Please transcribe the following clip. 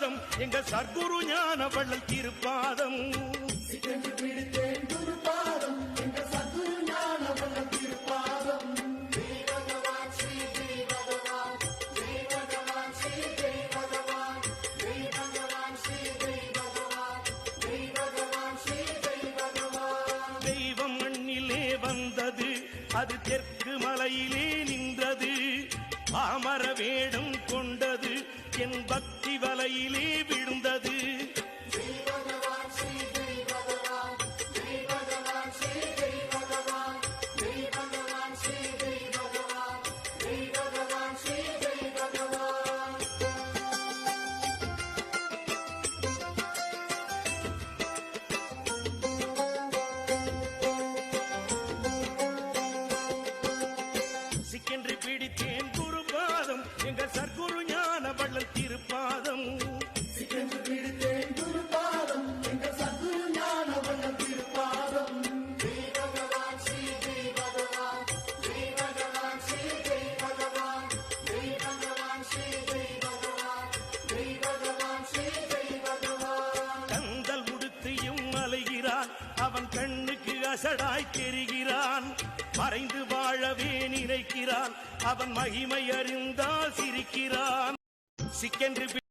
பாதம் எங்கள் சர்க்குரு ஞான வள்ளல் திருப்பாதம் தெய்வம் மண்ணிலே வந்தது அது தெற்கு மலையிலே நின்றது பாமர வேடம் கொண்டது என் பக்தி வலையிலே விழுந்தது சிக்கென்று பிடித்தேன் குருபாதம் எங்கள் சர்க்குரு ஞான வள்ளல் திருப்பாதம் கந்தல் உடுத்தியும் அலைகிறான் அவன் கண்ணுக்கு அசடாய் தெரிகிறான் மறைந்து வாழவே நினைக்கிறான் அவன் மகிமை அறிந்தால் சிரிக்கிறான் சிக்கென்று